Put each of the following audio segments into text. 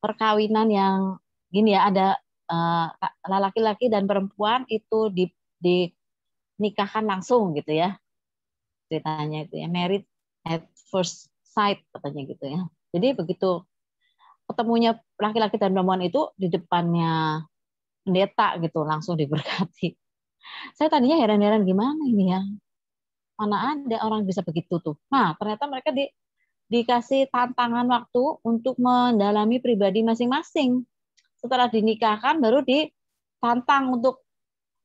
perkawinan yang gini ya, ada laki-laki dan perempuan itu dinikahkan langsung gitu ya, ceritanya itu ya, married at first sight katanya gitu ya. Jadi begitu ketemunya laki-laki dan perempuan itu di depannya pendeta gitu langsung diberkati. Saya tadinya heran-heran gimana ini ya, mana ada orang bisa begitu tuh. Nah ternyata mereka dikasih tantangan waktu untuk mendalami pribadi masing-masing. Setelah dinikahkan baru ditantang untuk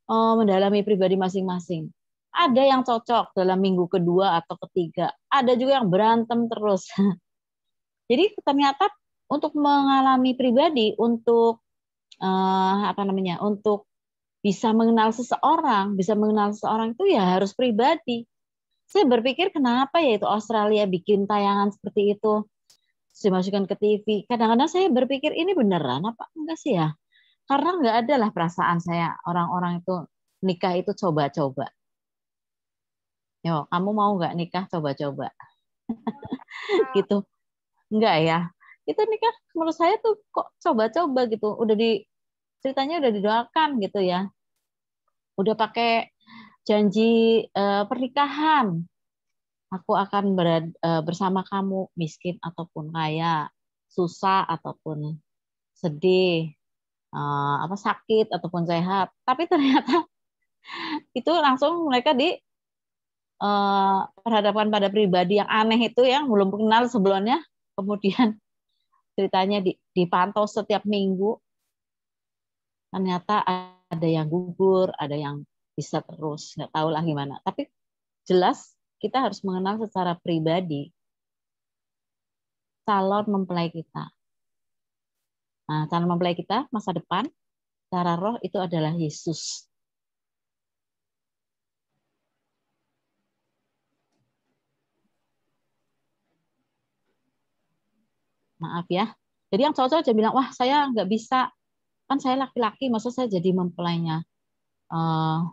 mendalami pribadi masing-masing. Ada yang cocok dalam minggu kedua atau ketiga, ada juga yang berantem terus. Jadi ternyata untuk mengalami pribadi, untuk apa namanya, untuk bisa mengenal seseorang itu ya harus pribadi. Saya berpikir kenapa ya itu Australia bikin tayangan seperti itu, dimasukkan ke TV. Kadang-kadang saya berpikir ini beneran apa enggak sih ya? Karena nggak ada lah perasaan saya orang-orang itu nikah itu coba-coba. Yo, kamu mau nggak nikah coba-coba? Gitu. Enggak ya. Itu nikah menurut saya tuh kok coba-coba gitu. Ceritanya udah didoakan gitu ya. Udah pakai janji pernikahan. Aku akan bersama kamu miskin ataupun kaya, susah ataupun sedih, apa sakit ataupun sehat. Tapi ternyata itu langsung mereka perhadapkan pada pribadi yang aneh itu yang belum kenal sebelumnya, kemudian ceritanya dipantau setiap minggu, ternyata ada yang gugur, ada yang bisa terus, nggak tahu lah gimana. Tapi jelas kita harus mengenal secara pribadi calon mempelai kita. Nah, calon mempelai kita masa depan, secara roh itu adalah Yesus. Maaf ya. Jadi yang cowok-cowok aja bilang, wah saya nggak bisa, kan saya laki-laki, masa saya jadi mempelainya uh,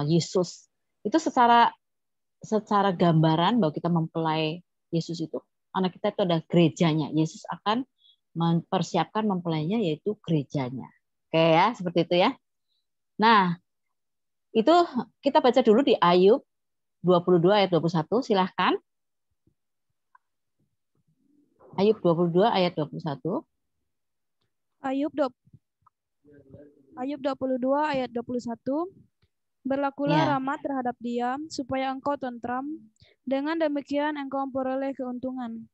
Yesus. Itu secara gambaran bahwa kita mempelai Yesus itu, anak kita itu ada gerejanya. Yesus akan mempersiapkan mempelainya yaitu gerejanya. Oke ya, seperti itu ya. Nah, itu kita baca dulu di Ayub 22 ayat 21, silahkan. Ayub 22 ayat 21. Ayub 22 ayat 21. Berlakulah Ya, ramah terhadap dia, supaya engkau tentram. Dengan demikian engkau memperoleh keuntungan.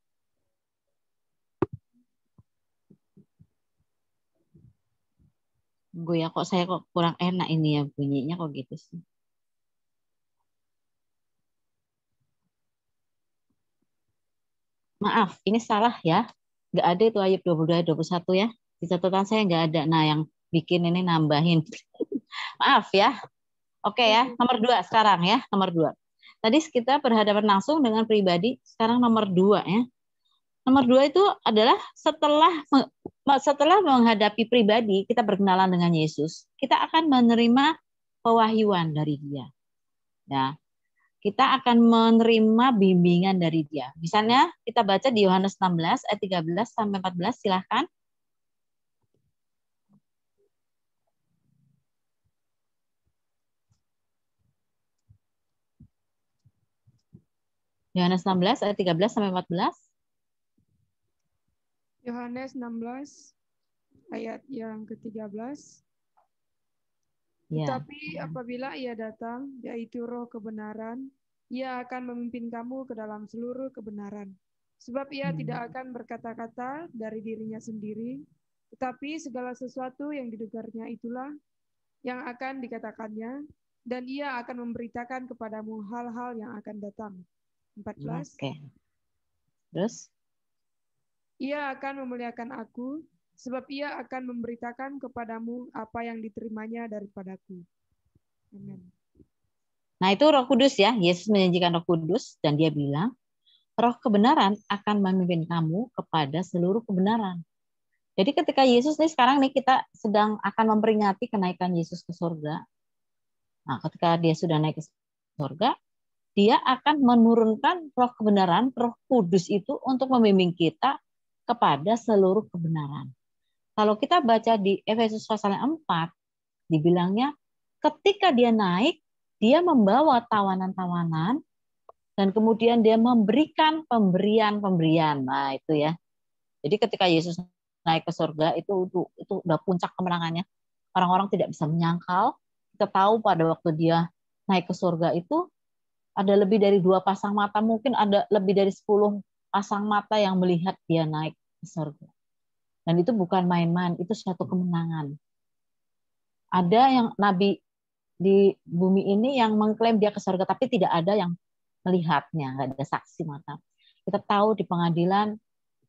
gue ya kok saya kok kurang enak ini ya bunyinya kok gitu sih. Maaf, ini salah ya. Nggak ada itu Ayub 22 ayat 21 ya. Di catatan saya nggak ada. Nah, yang bikin ini nambahin. Maaf ya. Oke ya, nomor 2 sekarang ya, nomor 2. Tadi kita berhadapan langsung dengan pribadi, sekarang nomor 2 ya. Nomor 2 itu adalah setelah menghadapi pribadi, kita berkenalan dengan Yesus, kita akan menerima pewahyuan dari Dia. Ya, kita akan menerima bimbingan dari Dia. Misalnya kita baca di Yohanes 16 ayat 13 sampai 14, silahkan. Yohanes 16 ayat 13 sampai 14. Yohanes 16 ayat yang ke-13. Ya. Tetapi apabila ia datang, yaitu roh kebenaran, ia akan memimpin kamu ke dalam seluruh kebenaran. Sebab ia tidak akan berkata-kata dari dirinya sendiri, tetapi segala sesuatu yang didengarnya itulah yang akan dikatakannya, dan ia akan memberitakan kepadamu hal-hal yang akan datang. 14. Oke. Terus? Ia akan memuliakan aku, sebab ia akan memberitakan kepadamu apa yang diterimanya daripadaku. Amin. Nah, itu Roh Kudus ya. Yesus menjanjikan Roh Kudus dan dia bilang, Roh kebenaran akan memimpin kamu kepada seluruh kebenaran. Jadi ketika Yesus nih sekarang nih kita sedang akan memperingati kenaikan Yesus ke surga. Nah, ketika dia sudah naik ke surga, dia akan menurunkan Roh kebenaran, Roh Kudus itu untuk membimbing kita kepada seluruh kebenaran. Kalau kita baca di Efesus pasal 4, dibilangnya ketika dia naik, dia membawa tawanan-tawanan dan kemudian dia memberikan pemberian-pemberian. Nah, itu ya. Jadi ketika Yesus naik ke surga itu udah puncak kemenangannya. Orang-orang tidak bisa menyangkal. Kita tahu pada waktu dia naik ke surga itu ada lebih dari 2 pasang mata, mungkin ada lebih dari 10 pasang mata yang melihat dia naik ke surga. Dan itu bukan main-main, itu suatu kemenangan. Ada yang nabi di bumi ini yang mengklaim dia ke surga, tapi tidak ada yang melihatnya, nggak ada saksi mata. Kita tahu di pengadilan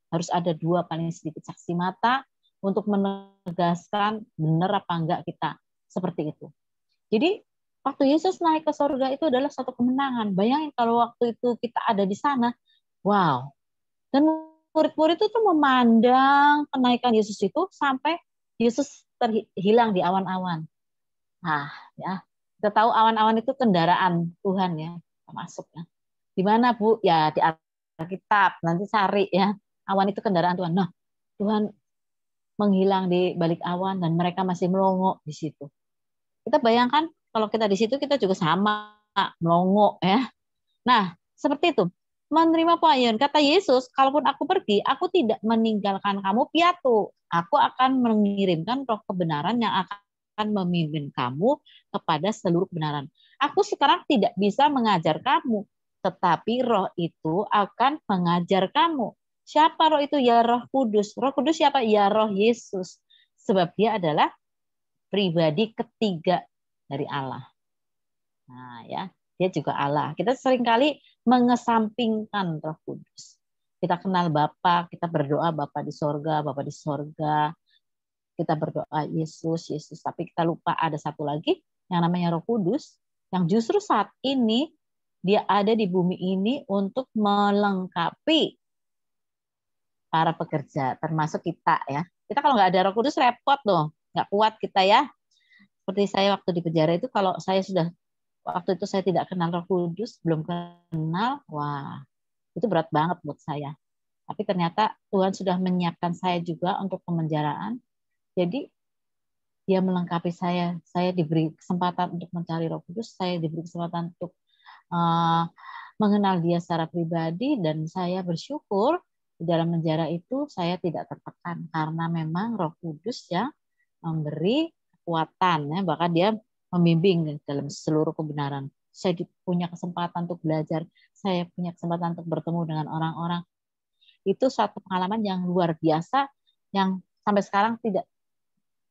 harus ada 2 paling sedikit saksi mata untuk menegaskan benar apa enggak kita seperti itu. Jadi waktu Yesus naik ke surga itu adalah satu kemenangan. Bayangin kalau waktu itu kita ada di sana, wow. Dan murid-murid itu memandang kenaikan Yesus itu sampai Yesus terhilang di awan-awan. Nah, ya, kita tahu awan-awan itu kendaraan Tuhan ya, masuk ya. Di mana Bu? Ya di Alkitab. Nanti cari ya. Awan itu kendaraan Tuhan. Nah, Tuhan menghilang di balik awan dan mereka masih melongo di situ. Kita bayangkan kalau kita di situ kita juga sama melongo ya. Nah, seperti itu. Menerima pelayan. Kata Yesus, kalaupun aku pergi, aku tidak meninggalkan kamu piatu. Aku akan mengirimkan roh kebenaran yang akan memimpin kamu kepada seluruh kebenaran. Aku sekarang tidak bisa mengajar kamu, tetapi roh itu akan mengajar kamu. Siapa roh itu? Ya Roh Kudus. Roh Kudus siapa? Ya Roh Yesus. Sebab dia adalah pribadi ketiga dari Allah. Nah, ya, dia juga Allah. Kita seringkali mengesampingkan Roh Kudus. Kita kenal Bapa, kita berdoa Bapa di sorga, Bapa di sorga. Kita berdoa Yesus, Yesus. Tapi kita lupa ada satu lagi yang namanya Roh Kudus, yang justru saat ini dia ada di bumi ini untuk melengkapi para pekerja, termasuk kita ya. Kita kalau nggak ada Roh Kudus repot dong, nggak kuat kita ya. Seperti saya waktu di penjara itu, kalau saya sudah waktu itu saya tidak kenal Roh Kudus, belum kenal, wah itu berat banget buat saya. Tapi ternyata Tuhan sudah menyiapkan saya juga untuk pemenjaraan. Jadi dia melengkapi saya. Saya diberi kesempatan untuk mencari Roh Kudus, saya diberi kesempatan untuk mengenal dia secara pribadi, dan saya bersyukur di dalam penjara itu saya tidak tertekan karena memang Roh Kudus yang memberi kekuatan ya, bahkan dia membimbing dalam seluruh kebenaran. Saya punya kesempatan untuk belajar, saya punya kesempatan untuk bertemu dengan orang-orang. Itu suatu pengalaman yang luar biasa yang sampai sekarang tidak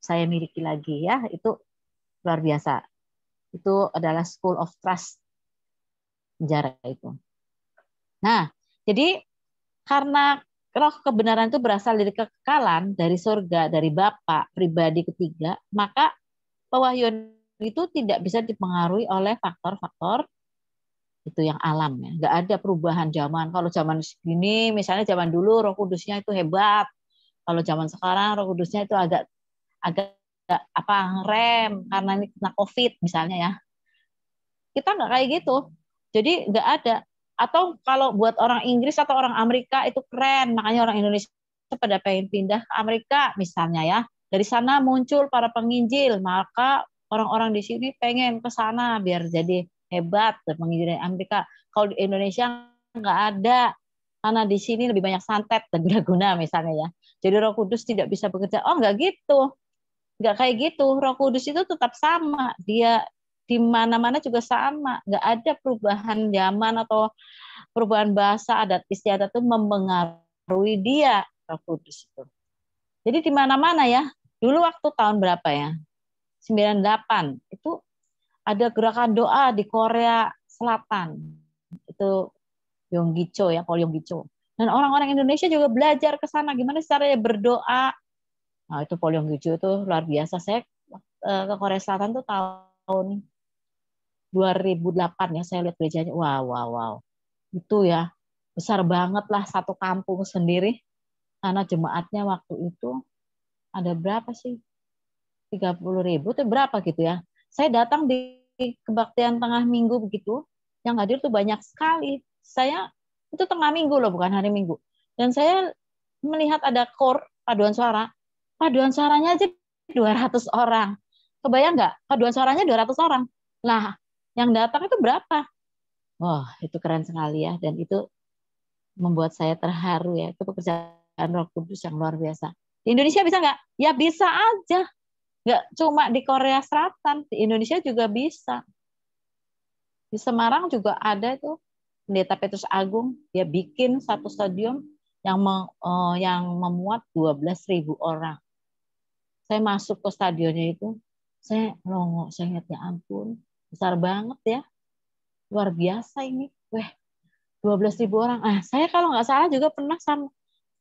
saya miliki lagi ya. Itu luar biasa. Itu adalah School of Trust, penjara itu. Nah, jadi karena roh kebenaran itu berasal dari kekekalan, dari surga, dari Bapa, pribadi ketiga, maka pewahyuan itu tidak bisa dipengaruhi oleh faktor-faktor itu yang alam ya. Nggak ada perubahan zaman. Kalau zaman segini, misalnya zaman dulu Roh Kudusnya itu hebat. Kalau zaman sekarang Roh Kudusnya itu agak ngerem karena ini kena COVID misalnya ya. Kita nggak kayak gitu. Jadi nggak ada. Atau kalau buat orang Inggris atau orang Amerika itu keren, makanya orang Indonesia pada pengen pindah ke Amerika misalnya ya. Dari sana muncul para penginjil, maka orang-orang di sini pengen ke sana biar jadi hebat dan penginjil Amerika. Kalau di Indonesia nggak ada, karena di sini lebih banyak santet dan guna misalnya ya. Jadi Roh Kudus tidak bisa bekerja. Oh nggak gitu, nggak kayak gitu. Roh Kudus itu tetap sama, dia di mana-mana juga sama, nggak ada perubahan zaman atau perubahan bahasa, adat istiadat itu mempengaruhi dia, Roh Kudus itu. Jadi di mana-mana ya. Dulu waktu tahun berapa ya? 98 itu ada gerakan doa di Korea Selatan. Itu Yonggicho ya, Paul Yonggicho. Dan orang-orang Indonesia juga belajar ke sana gimana caranya berdoa. Nah, itu Paul Yonggicho itu luar biasa. Saya ke Korea Selatan tuh tahun 2008 ya, saya lihat gerejanya. Wow. Itu ya besar banget lah, satu kampung sendiri. Karena jemaatnya waktu itu ada berapa sih? 30.000 itu berapa gitu ya. Saya datang di kebaktian tengah minggu begitu, yang hadir tuh banyak sekali. Saya itu tengah minggu loh, bukan hari Minggu. Dan saya melihat ada paduan suaranya aja 200 orang. Kebayang nggak? Paduan suaranya 200 orang. Nah, yang datang itu berapa? Wah, itu keren sekali ya. Dan itu membuat saya terharu ya. Itu pekerjaan Roh Kudus yang luar biasa. Di Indonesia bisa nggak? Ya bisa aja. Nggak cuma di Korea Selatan, di Indonesia juga bisa. Di Semarang juga ada itu Pendeta Petrus Agung, dia bikin satu stadion yang memuat 12.000 orang. Saya masuk ke stadionnya itu, saya melongo, saya ingat ya ampun, besar banget ya, luar biasa ini. Weh, 12.000 orang. Saya kalau nggak salah juga pernah sama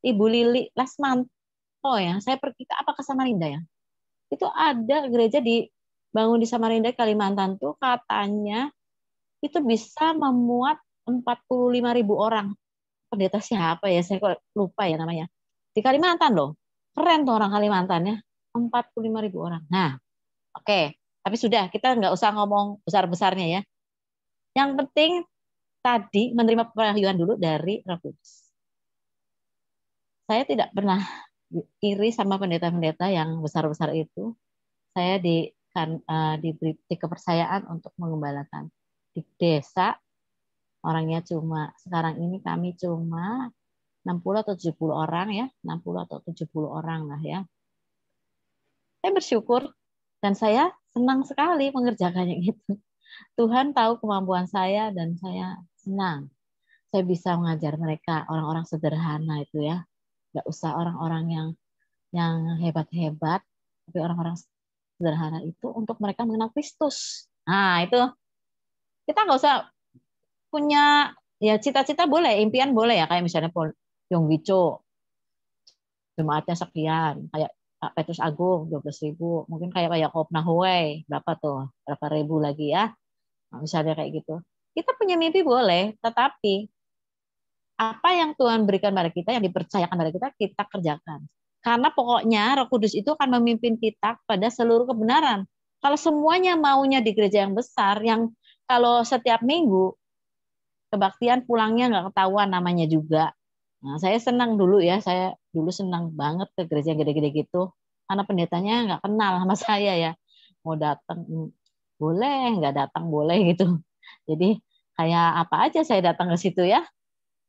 Ibu Lili Lasmanto ya, saya pergi ke Samarinda ya. Itu ada gereja dibangun di Samarinda, Kalimantan tuh katanya itu bisa memuat 45.000 orang. Pendeta siapa ya? Saya kok lupa ya namanya. Di Kalimantan loh. Keren tuh orang Kalimantan ya. 45.000 orang. Nah, oke. Tapi sudah, kita nggak usah ngomong besar-besarnya ya. Yang penting tadi menerima pewahyuan dulu dari Roh Kudus. Saya tidak pernah iri sama pendeta-pendeta yang besar-besar itu. Saya diberi kepercayaan untuk mengembalakan di desa. Orangnya sekarang ini kami cuma 60 atau 70 orang ya, 60 atau 70 orang lah ya. Saya bersyukur dan saya senang sekali mengerjakannya itu. Tuhan tahu kemampuan saya dan saya senang. Saya bisa mengajar mereka, orang-orang sederhana itu ya. Nggak usah orang-orang yang hebat-hebat, tapi orang-orang sederhana itu untuk mereka mengenal Kristus. Nah, itu kita nggak usah punya ya cita-cita boleh, impian boleh ya, kayak misalnya Yonggicho jemaatnya sekian, kayak Pak Petrus Agung 12.000, mungkin kayak Pak Yakob Nahuai berapa ribu lagi ya, nah, misalnya kayak gitu. Kita punya mimpi boleh, tetapi apa yang Tuhan berikan pada kita, yang dipercayakan pada kita, kita kerjakan. Karena pokoknya Roh Kudus itu akan memimpin kita pada seluruh kebenaran. Kalau semuanya maunya di gereja yang besar, yang kalau setiap minggu kebaktian pulangnya nggak ketahuan namanya juga. Nah, saya senang dulu ya, saya dulu senang banget ke gereja gede-gede gitu, karena pendetanya nggak kenal sama saya ya, mau datang boleh, nggak datang boleh gitu. Jadi kayak apa aja saya datang ke situ ya.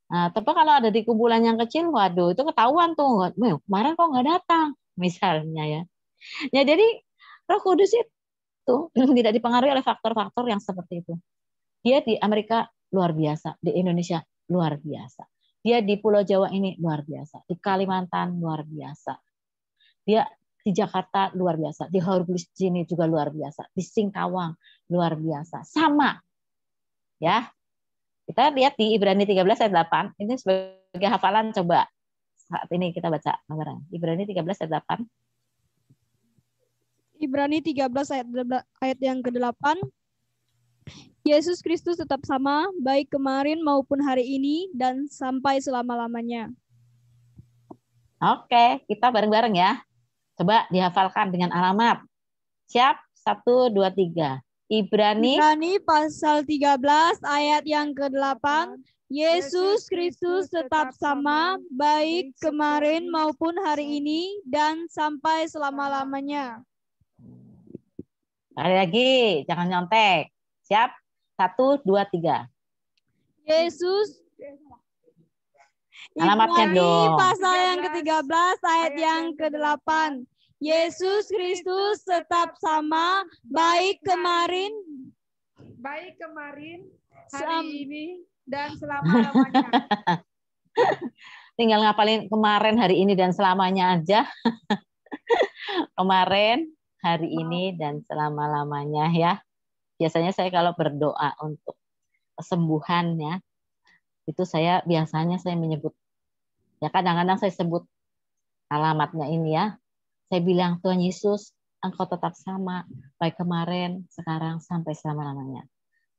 Nah, tapi kalau ada di kumpulan yang kecil, waduh itu ketahuan tuh, kemarin kok nggak datang, misalnya ya. Ya jadi Roh Kudus itu tidak dipengaruhi oleh faktor-faktor yang seperti itu. Dia di Amerika luar biasa, di Indonesia luar biasa. Dia di Pulau Jawa ini luar biasa, di Kalimantan luar biasa. Dia di Jakarta luar biasa, di Horbulis sini juga luar biasa, di Singkawang luar biasa. Sama. Ya. Kita lihat di Ibrani 13 ayat 8, ini sebagai hafalan coba. Saat ini kita baca Ibrani 13 ayat 8. Ibrani 13 ayat yang ke-8. Yesus Kristus tetap sama, baik kemarin maupun hari ini, dan sampai selama-lamanya. Oke, kita bareng-bareng ya. Coba dihafalkan dengan alamat. Siap? 1, 2, 3. Ibrani pasal 13 ayat yang ke-8. Yesus Kristus tetap sama, baik kemarin maupun hari ini, dan sampai selama-lamanya. Sekali lagi, jangan nyontek. Siap? 1, 2, 3. Yesus. Alamatnya dong. Pasal yang ke-13 ayat yang ke-8. Yesus Kristus tetap sama, baik kemarin, hari ini, dan selama-lamanya. Tinggal ngapalin kemarin, hari ini, dan selamanya aja. Kemarin, hari ini, dan selama-lamanya ya. Biasanya saya kalau berdoa untuk kesembuhan ya, itu biasanya saya menyebut, ya kadang-kadang saya sebut alamatnya ini ya. Saya bilang, Tuhan Yesus, Engkau tetap sama, baik kemarin, sekarang, sampai selama-lamanya.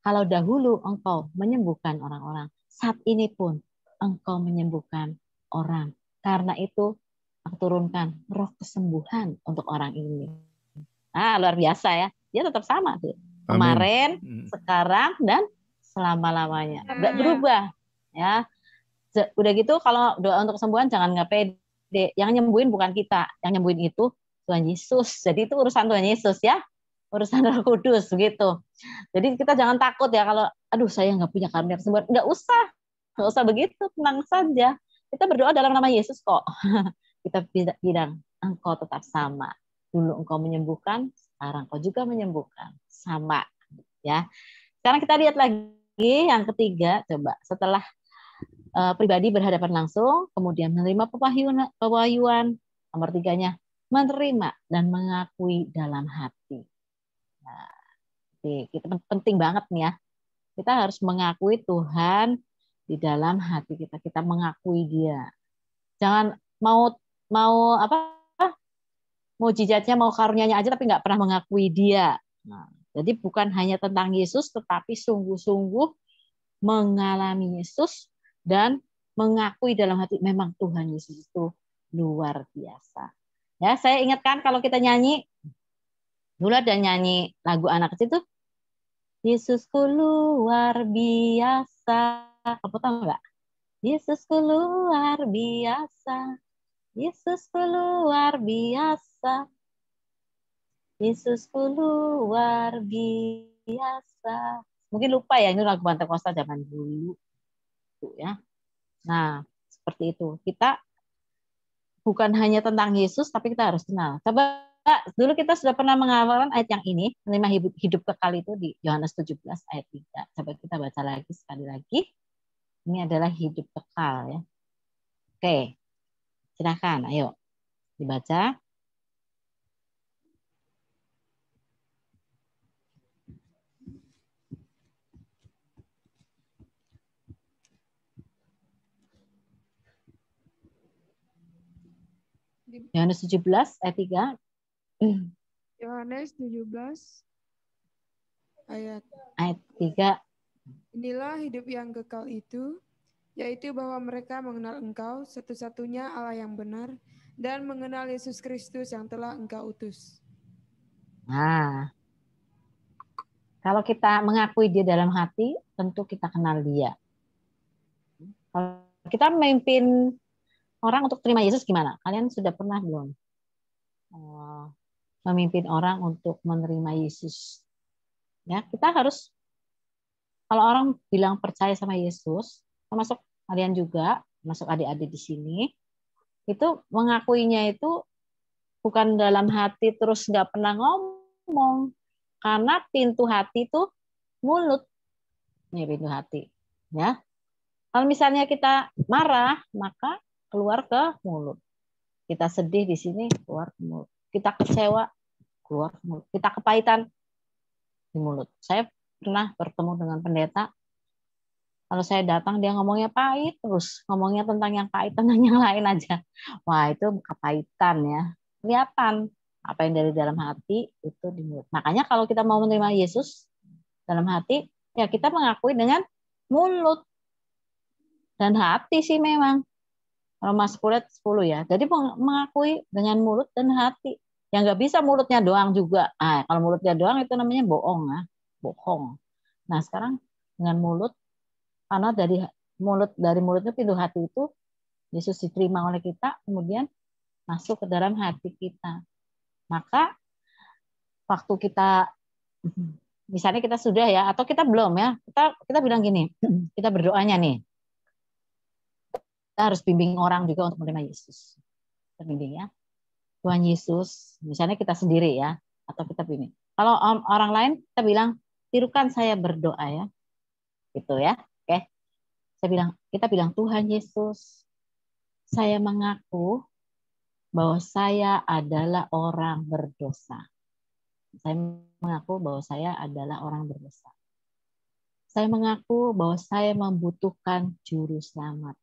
Kalau dahulu Engkau menyembuhkan orang-orang, saat ini pun Engkau menyembuhkan orang. Karena itu, aku turunkan roh kesembuhan untuk orang ini. Luar biasa ya. Dia tetap sama tuh. Kemarin, sekarang, dan selama-lamanya. Nggak berubah. Ya. Udah gitu, kalau doa untuk kesembuhan jangan nggak pede. Yang nyembuhin bukan kita, yang nyembuhin itu Tuhan Yesus. Jadi itu urusan Tuhan Yesus ya, urusan Roh Kudus begitu. Jadi kita jangan takut ya kalau, aduh saya nggak punya karunia kesembuhan. Nggak usah begitu, tenang saja. Kita berdoa dalam nama Yesus kok. Kita bilang, engkau tetap sama. Dulu engkau menyembuhkan, sekarang engkau juga menyembuhkan. Sama. Ya. Sekarang kita lihat lagi yang ketiga, coba setelah pribadi berhadapan langsung, kemudian menerima pewahyuan, nomor tiganya menerima dan mengakui dalam hati. Nah, kita penting banget nih ya. Kita harus mengakui Tuhan di dalam hati kita. Kita mengakui Dia. Jangan mau apa? Mujizatnya, mau karunia-Nya aja tapi nggak pernah mengakui Dia. Nah, jadi bukan hanya tentang Yesus, tetapi sungguh-sungguh mengalami Yesus dan mengakui dalam hati memang Tuhan Yesus itu luar biasa. Ya, saya ingatkan kalau kita nyanyi, dulu ada nyanyi lagu anak kecil tuh, Yesusku luar biasa. Kamu tahu nggak? Yesusku luar biasa. Yesusku luar biasa. Yesusku luar biasa. Mungkin lupa ya, ini lagu Pantekosta zaman dulu. Ya. Nah, seperti itu. Kita bukan hanya tentang Yesus, tapi kita harus kenal. Coba dulu kita sudah pernah menghafalkan ayat yang ini, menerima hidup kekal itu di Yohanes 17 ayat 3. Coba kita baca lagi sekali lagi. Ini adalah hidup kekal ya. Oke. Silakan, ayo dibaca. Yohanes 17 ayat 3. Yohanes 17 ayat 3. Inilah hidup yang kekal itu, yaitu bahwa mereka mengenal Engkau satu-satunya Allah yang benar dan mengenal Yesus Kristus yang telah Engkau utus. Nah, kalau kita mengakui Dia dalam hati, tentu kita kenal Dia. Kalau kita memimpin orang untuk terima Yesus gimana? Kalian sudah pernah belum memimpin orang untuk menerima Yesus? Ya, kita harus, kalau orang bilang percaya sama Yesus, termasuk kalian juga, termasuk adik-adik di sini, itu mengakuinya itu bukan dalam hati terus nggak pernah ngomong, karena pintu hati itu mulut, nih pintu hati, ya. Kalau misalnya kita marah, maka keluar ke mulut. Kita sedih di sini, keluar ke mulut. Kita kecewa, keluar ke mulut. Kita kepahitan, di mulut. Saya pernah bertemu dengan pendeta. Kalau saya datang, dia ngomongnya pahit terus. Ngomongnya tentang yang pahit, tentang yang lain aja. Wah, itu kepahitan ya. Kelihatan apa yang dari dalam hati itu di mulut. Makanya kalau kita mau menerima Yesus dalam hati, ya kita mengakui dengan mulut dan hati sih memang. Roma 10 ya. Jadi mengakui dengan mulut dan hati. Yang nggak bisa mulutnya doang juga. Kalau mulutnya doang itu namanya bohong, bohong. Nah sekarang dengan mulut, karena dari mulutnya pintu hati itu Yesus diterima oleh kita, kemudian masuk ke dalam hati kita. Maka waktu kita, misalnya kita sudah ya, atau kita belum ya, kita bilang gini, kita berdoanya nih. Kita harus bimbing orang juga untuk menerima Yesus. Kita bimbing ya. Tuhan Yesus, misalnya kita sendiri ya, atau kita bimbing. Kalau orang lain, kita bilang, tirukan saya berdoa ya. Gitu ya. Oke. Kita bilang, Tuhan Yesus, saya mengaku bahwa saya adalah orang berdosa. Saya mengaku bahwa saya adalah orang berdosa. Saya mengaku bahwa saya membutuhkan juru selamat.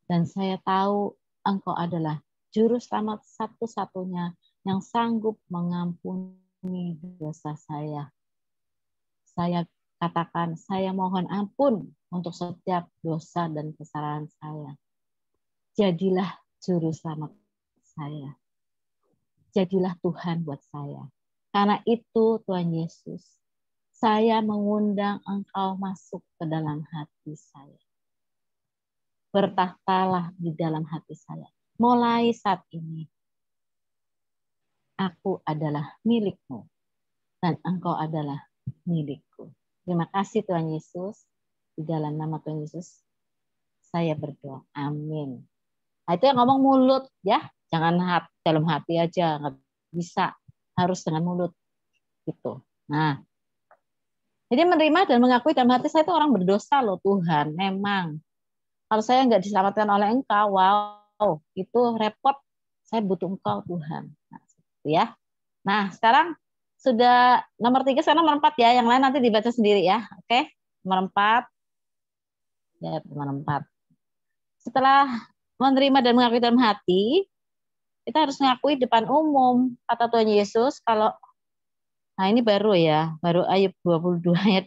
Dan saya tahu Engkau adalah juru selamat satu-satunya yang sanggup mengampuni dosa saya. Saya katakan, saya mohon ampun untuk setiap dosa dan kesalahan saya. Jadilah juru selamat saya. Jadilah Tuhan buat saya. Karena itu Tuhan Yesus, saya mengundang Engkau masuk ke dalam hati saya. Bertahtalah di dalam hati saya. mulai saat ini aku adalah milikmu dan engkau adalah milikku. Terima kasih Tuhan Yesus. Di dalam nama Tuhan Yesus saya berdoa. Amin. Nah, itu yang ngomong mulut ya. Jangan dalam hati aja. Nggak bisa. Harus dengan mulut. Gitu. Nah, jadi menerima dan mengakui dalam hati saya itu orang berdosa loh Tuhan. Memang. Kalau saya nggak diselamatkan oleh Engkau, wow, itu repot. Saya butuh Engkau Tuhan. Nah, gitu ya. Nah, sekarang sudah nomor 3, sekarang nomor 4 ya. Yang lain nanti dibaca sendiri ya. Oke, nomor 4. Ya, nomor 4. Setelah menerima dan mengakui dalam hati, kita harus mengakui depan umum. Kata Tuhan Yesus, kalau, nah ini baru ya, baru Ayub 22 ayat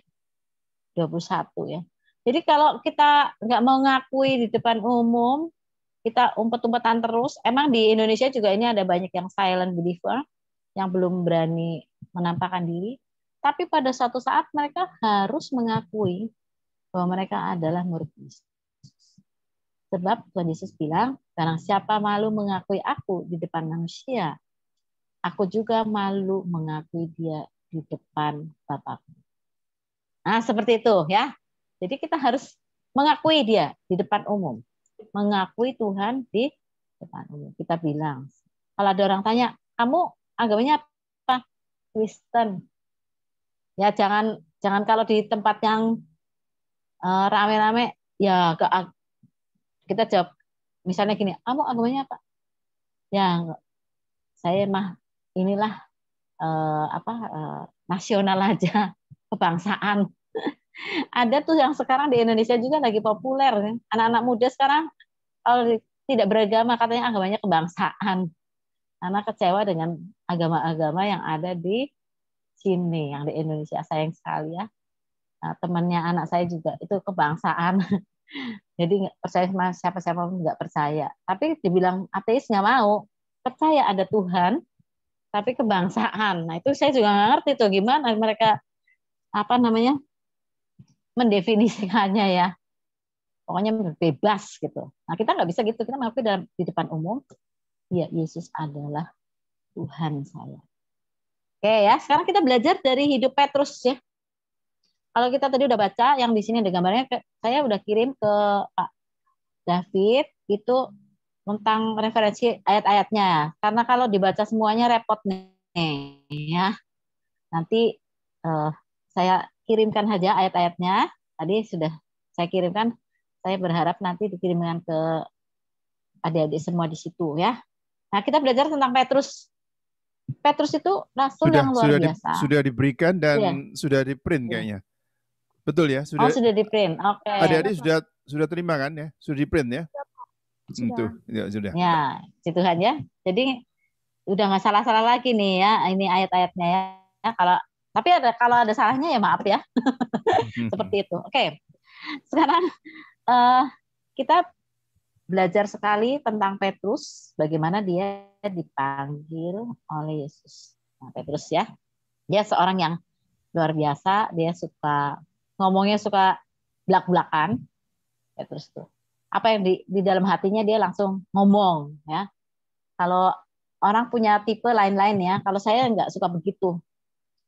21 ya. Jadi kalau kita nggak mau ngakui di depan umum, kita umpet-umpetan terus. Emang di Indonesia juga ini ada banyak yang silent believer, yang belum berani menampakkan diri. Tapi pada suatu saat mereka harus mengakui bahwa mereka adalah murid Yesus. Sebab Tuhan Yesus bilang, barang siapa malu mengakui aku di depan manusia, aku juga malu mengakui dia di depan Bapakku. Nah, seperti itu ya. Jadi kita harus mengakui dia di depan umum. Mengakui Tuhan di depan umum. Kita bilang, kalau ada orang tanya, kamu agamanya apa? Kristen. Ya jangan kalau di tempat yang rame-rame, ya kita jawab, misalnya gini, kamu agamanya apa? Ya, saya mah inilah nasional aja, kebangsaan. Ada tuh yang sekarang di Indonesia juga lagi populer, kan? Anak-anak muda sekarang kalau tidak beragama katanya agamanya kebangsaan. Karena kecewa dengan agama-agama yang ada di sini, yang di Indonesia. Sayang sekali ya. Nah, temannya anak saya juga itu kebangsaan. Jadi nggak percaya sama siapa-siapa pun nggak percaya. Tapi dibilang ateis nggak mau. Percaya ada Tuhan, tapi kebangsaan. Nah itu saya juga nggak ngerti tuh gimana mereka mendefinisikannya ya. Pokoknya bebas gitu. Nah kita nggak bisa gitu. Kita mengakui di depan umum, ya Yesus adalah Tuhan saya. Oke ya, sekarang kita belajar dari hidup Petrus ya. Kalau kita tadi udah baca, yang di sini ada gambarnya, saya udah kirim ke Pak David itu tentang referensi ayat-ayatnya. Karena kalau dibaca semuanya repot nih ya. Nanti saya kirimkan saja ayat-ayatnya. Tadi sudah saya kirimkan. Saya berharap nanti dikirimkan ke adik-adik semua di situ ya. Nah, kita belajar tentang Petrus. Petrus itu rasul yang luar biasa. Sudah diberikan dan sudah di print kayaknya. Betul ya? Sudah. Oh, sudah di print. Oke. Adik-adik sudah terima kan ya? Sudah di print ya? Sudah. Ya, sudah. Ya, Tuhan ya. Jadi udah nggak salah-salah lagi nih ya. Ini ayat-ayatnya ya. Kalau ada salahnya ya maaf ya. Seperti itu. Oke. Sekarang kita belajar sekali tentang Petrus, bagaimana dia dipanggil oleh Yesus. Nah, Petrus ya. Dia seorang yang luar biasa, dia ngomongnya suka belak-belakan. Petrus tuh. Apa yang di dalam hatinya dia langsung ngomong ya. Kalau orang punya tipe lain-lain ya, kalau saya nggak suka begitu.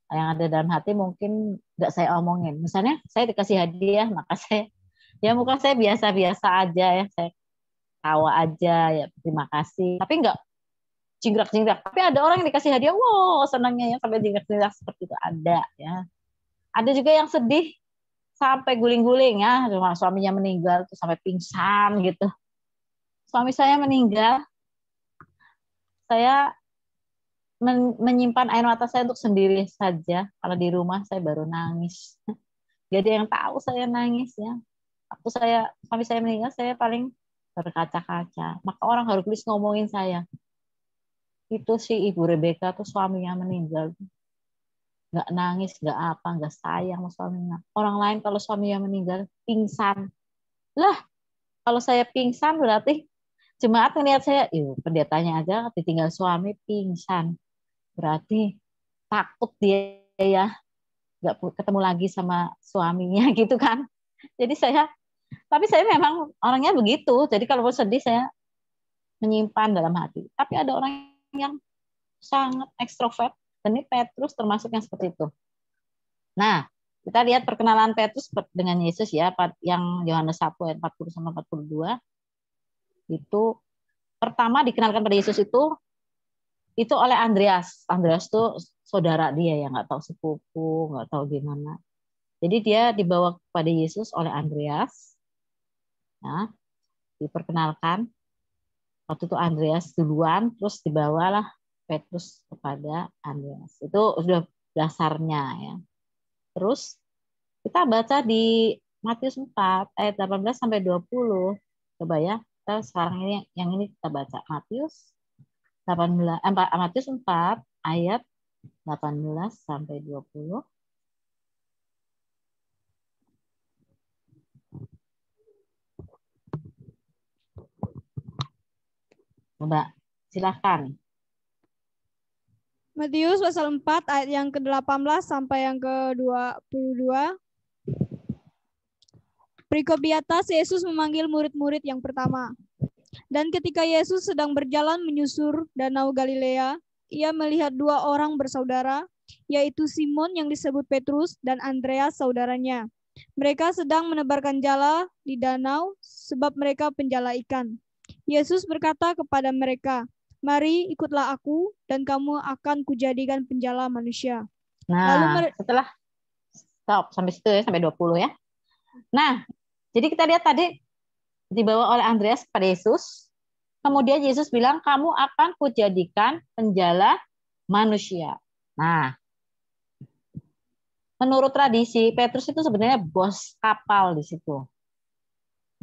Yang ada dalam hati mungkin nggak saya omongin. Misalnya saya dikasih hadiah, maka muka saya biasa-biasa aja ya, saya tawa aja ya, terima kasih. Tapi nggak jingkrak-jingkrak. Tapi ada orang yang dikasih hadiah, wow senangnya ya sampai jingkrak-jingkrak seperti itu ada ya. Ada juga yang sedih sampai guling-guling ya, suaminya meninggal tuh sampai pingsan gitu. Suami saya meninggal, saya menyimpan air mata saya untuk sendiri saja. Kalau di rumah saya baru nangis. Gak ada yang tahu saya nangis ya. Waktu suami saya meninggal, saya paling berkaca-kaca. Maka orang harus ngomongin saya. Itu si Ibu Rebecca tuh suaminya meninggal. Nggak nangis, nggak apa, nggak sayang sama suaminya. Orang lain kalau suaminya meninggal, pingsan. Lah, kalau saya pingsan berarti jemaat ngelihat saya, pendetanya aja ditinggal suami pingsan. Berarti takut dia ya, nggak ketemu lagi sama suaminya gitu kan. Jadi tapi saya memang orangnya begitu. Jadi kalau sedih saya menyimpan dalam hati. Tapi ada orang yang sangat ekstrovert, dan ini Petrus termasuk yang seperti itu. Nah, kita lihat perkenalan Petrus dengan Yesus ya, yang Yohanes 1 ayat 40 sampai 42. Itu pertama dikenalkan pada Yesus itu oleh Andreas. Andreas itu saudara dia ya, nggak tahu sepupu, nggak tahu gimana. Jadi dia dibawa kepada Yesus oleh Andreas. Nah, diperkenalkan. Waktu itu Andreas duluan, terus dibawalah Petrus kepada Andreas. Itu sudah dasarnya ya. Terus kita baca di Matius 4 ayat 18 sampai 20. Coba ya. Kita sekarang ini yang ini kita baca Matius 4 ayat 18 sampai 20. Coba silakan. Matius pasal 4 ayat yang ke-18 sampai yang ke-22. Perikop di atas, Yesus memanggil murid-murid yang pertama. Dan ketika Yesus sedang berjalan menyusur Danau Galilea, ia melihat dua orang bersaudara, yaitu Simon yang disebut Petrus dan Andreas saudaranya. Mereka sedang menebarkan jala di danau sebab mereka penjala ikan. Yesus berkata kepada mereka, "Mari ikutlah aku dan kamu akan kujadikan penjala manusia." Nah, setelah stop sampai situ ya, sampai 20 ya. Nah, jadi kita lihat tadi dibawa oleh Andreas kepada Yesus. Kemudian Yesus bilang, "Kamu akan kujadikan penjala manusia." Nah, menurut tradisi, Petrus itu sebenarnya bos kapal di situ.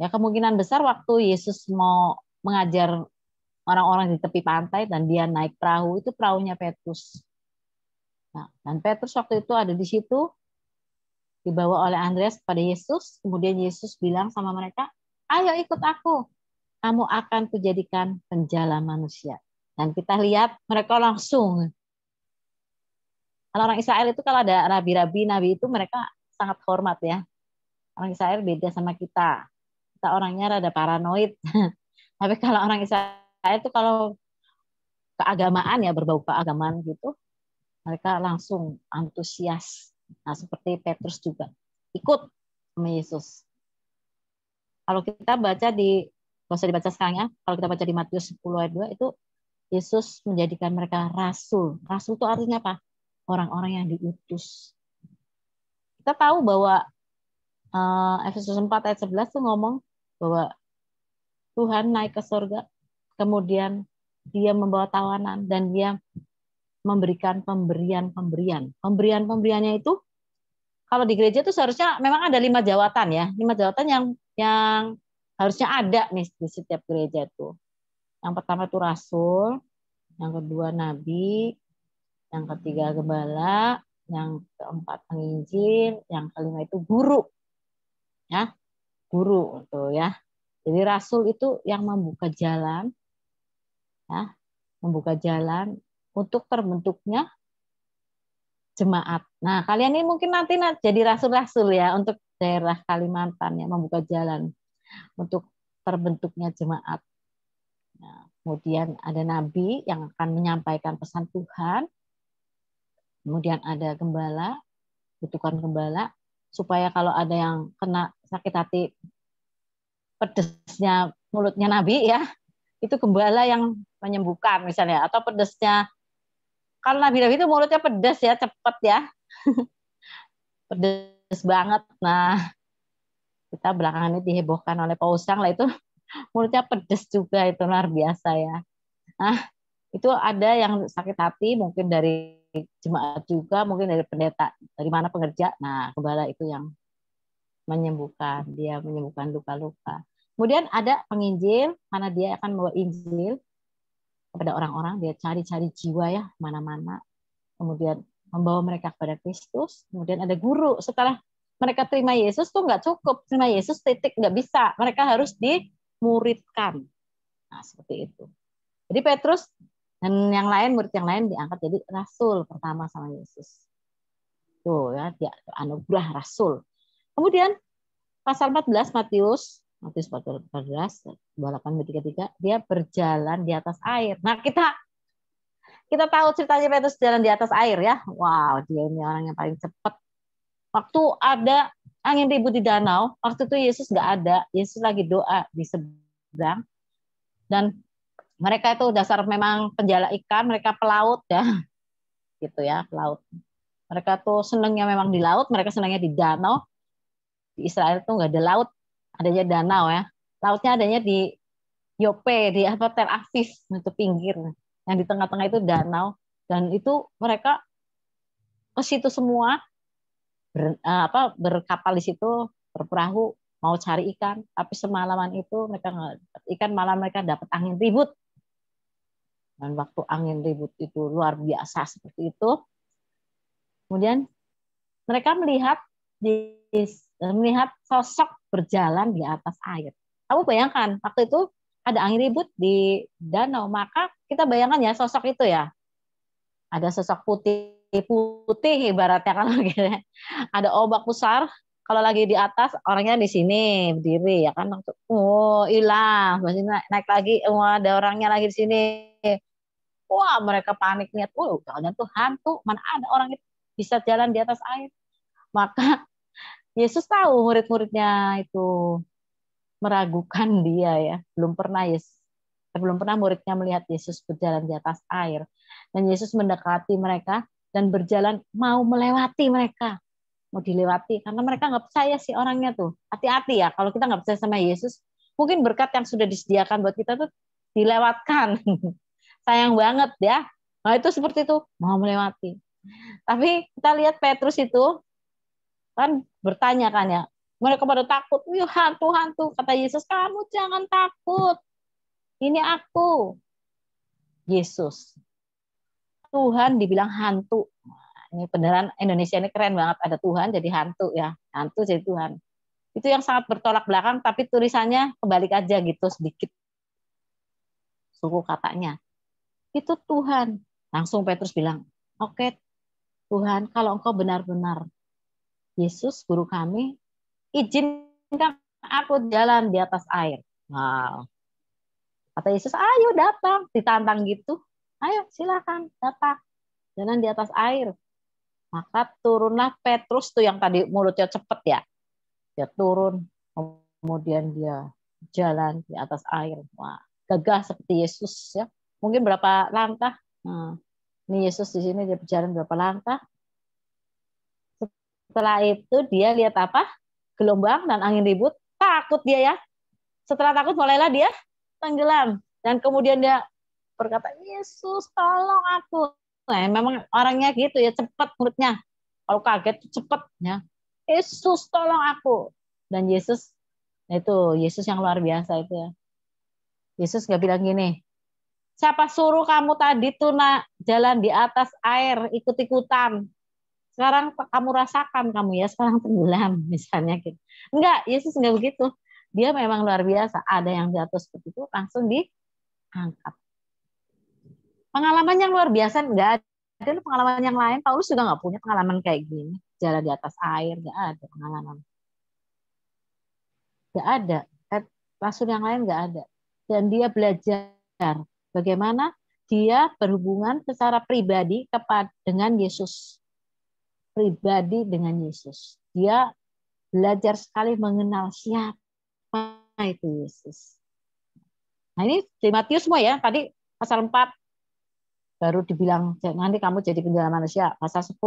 Ya, kemungkinan besar waktu Yesus mau mengajar orang-orang di tepi pantai dan dia naik perahu, itu perahunya Petrus. Nah, dan Petrus waktu itu ada di situ, dibawa oleh Andreas kepada Yesus. Kemudian Yesus bilang sama mereka, "Ayo ikut aku, kamu akan kujadikan penjala manusia." Dan kita lihat mereka langsung. Kalau orang Israel itu kalau ada rabi-rabi, nabi itu mereka sangat hormat ya. Orang Israel beda sama kita. Kita orangnya rada paranoid. Tapi kalau orang Israel itu kalau keagamaan ya, berbau keagamaan gitu, mereka langsung antusias. Nah, seperti Petrus juga ikut sama Yesus. Kalau kita baca nggak usah dibaca sekarang ya, kalau kita baca di Matius 10 ayat 2, itu Yesus menjadikan mereka rasul. Rasul itu artinya apa? Orang-orang yang diutus. Kita tahu bahwa Efesus 4 ayat 11 itu ngomong bahwa Tuhan naik ke surga, kemudian dia membawa tawanan dan dia memberikan pemberian-pemberian. Pemberian-pemberiannya itu kalau di gereja itu seharusnya memang ada 5 jawatan ya, 5 jawatan yang harusnya ada nih di setiap gereja itu. Yang pertama itu rasul, yang kedua nabi, yang ketiga gembala, yang keempat penginjil, yang kelima itu guru. Ya, guru itu ya. Jadi rasul itu yang membuka jalan, ya, membuka jalan untuk terbentuknya jemaat. Nah, kalian ini mungkin nanti jadi rasul-rasul ya untuk daerah Kalimantan ya, membuka jalan untuk terbentuknya jemaat. Nah, kemudian ada nabi yang akan menyampaikan pesan Tuhan. Kemudian ada gembala, butuhkan gembala supaya kalau ada yang kena sakit hati pedesnya mulutnya nabi ya, itu gembala yang menyembuhkan misalnya, atau pedesnya kalau nabi-nabi itu mulutnya pedas ya, cepet ya. Pedas banget. Nah, kita belakangan ini dihebohkan oleh Pausang lah itu mulutnya pedas juga, itu luar biasa ya. Nah, itu ada yang sakit hati mungkin dari jemaat juga, mungkin dari pendeta, dari mana pengerja. Nah, gembala itu yang menyembuhkan, dia menyembuhkan luka-luka. Kemudian ada penginjil, mana dia akan membawa Injil kepada orang-orang, dia cari-cari jiwa ya, mana-mana. Kemudian membawa mereka kepada Kristus. Kemudian ada guru, setelah mereka terima Yesus tuh nggak cukup, terima Yesus titik, nggak bisa. Mereka harus dimuridkan. Nah, seperti itu. Jadi Petrus dan yang lain, murid yang lain diangkat jadi rasul pertama sama Yesus. Tuh ya, dia anugerah rasul. Kemudian pasal 14 Matius Matius 14, 28-33, dia berjalan di atas air. Nah, kita tahu ceritanya Petrus jalan di atas air ya. Wow, dia ini orang yang paling cepat. Waktu ada angin ribut di danau, waktu itu Yesus nggak ada. Yesus lagi doa di seberang. Dan mereka itu dasar memang penjala ikan, mereka pelaut ya. Gitu ya, pelaut. Mereka tuh senangnya memang di laut, mereka senangnya di danau. Di Israel tuh nggak ada laut, adanya danau ya. Lautnya adanya di Yope, di Tel Aviv, itu pinggir. Yang di tengah-tengah itu danau. Dan itu mereka ke situ semua, berkapal di situ, berperahu, mau cari ikan. Tapi semalaman itu mereka nggak dapat ikan, malah mereka dapat angin ribut. Dan waktu angin ribut itu luar biasa seperti itu, kemudian mereka melihat sosok berjalan di atas air. Kamu bayangkan, waktu itu ada angin ribut di danau, maka kita bayangkan ya sosok itu ya. Ada sosok putih ibaratnya kalau gitu. Ada ombak besar, kalau lagi di atas orangnya di sini berdiri ya kan. Oh, hilang, masih naik lagi, ada orangnya lagi di sini. Wah, mereka panik lihat, jangan tuh hantu, mana ada orang itu bisa jalan di atas air. Maka Yesus tahu murid-muridnya itu meragukan dia ya. Belum pernah muridnya melihat Yesus berjalan di atas air. Dan Yesus mendekati mereka dan berjalan mau melewati mereka. Mau dilewati karena mereka nggak percaya sih orangnya tuh. Hati-hati ya kalau kita nggak percaya sama Yesus, mungkin berkat yang sudah disediakan buat kita tuh dilewatkan. Sayang banget ya. Nah itu seperti itu, mau melewati. Tapi kita lihat Petrus itu kan bertanya kan ya. Mereka pada takut. Wih, hantu-hantu. Kata Yesus, kamu jangan takut. Ini aku. Yesus. Tuhan dibilang hantu. Nah, ini beneran Indonesia ini keren banget. Ada Tuhan jadi hantu ya. Hantu jadi Tuhan. Itu yang sangat bertolak belakang, tapi tulisannya kebalik aja gitu sedikit. Suku katanya. Itu Tuhan. Langsung Petrus bilang, oke Tuhan, kalau engkau benar-benar Yesus, guru kami, izinkan aku jalan di atas air. Wow. Kata Yesus, ayo datang. Ditantang gitu. Ayo silakan datang. Jalan di atas air. Maka turunlah Petrus tuh yang tadi mulutnya cepet ya. Dia turun. Kemudian dia jalan di atas air. Wah, gagah seperti Yesus ya. Mungkin berapa langkah. Nah, ini Yesus di sini dia berjalan berapa langkah. Setelah itu dia lihat apa? Gelombang dan angin ribut. Takut dia ya. Setelah takut mulailah dia tenggelam. Dan kemudian dia berkata, Yesus tolong aku. Nah, memang orangnya gitu ya, cepat mulutnya. Kalau kaget cepat ya. Yesus tolong aku. Dan Yesus, nah itu Yesus yang luar biasa itu ya. Yesus nggak bilang gini, siapa suruh kamu tadi tuh nak jalan di atas air ikut-ikutan. Sekarang kamu rasakan kamu ya sekarang tenggelam misalnya gitu. Enggak, Yesus enggak begitu. Dia memang luar biasa. Ada yang jatuh seperti itu langsung diangkat. Pengalaman yang luar biasa enggak ada pengalaman yang lain. Paulus juga enggak punya pengalaman kayak gini. Jalan di atas air enggak ada pengalaman. Enggak ada. Rasul yang lain enggak ada. Dan dia belajar bagaimana dia berhubungan secara pribadi dengan Yesus. Pribadi dengan Yesus. Dia belajar sekali mengenal siapa itu Yesus. Nah ini di Matius semua ya. Tadi pasal 4 baru dibilang nanti kamu jadi penjala manusia. Pasal 10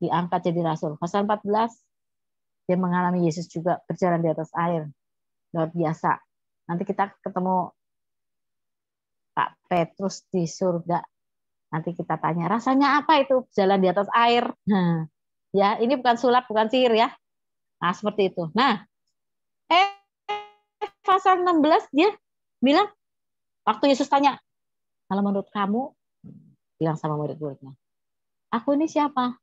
diangkat jadi rasul. Pasal 14 dia mengalami Yesus juga berjalan di atas air. Luar biasa. Nanti kita ketemu Pak Petrus di surga. Nanti kita tanya, rasanya apa itu jalan di atas air? Nah, ya, ini bukan sulap, bukan sihir ya. Nah, seperti itu. Nah, pasal 16 dia bilang, waktu Yesus tanya, kalau menurut kamu, bilang sama murid-muridnya, aku ini siapa?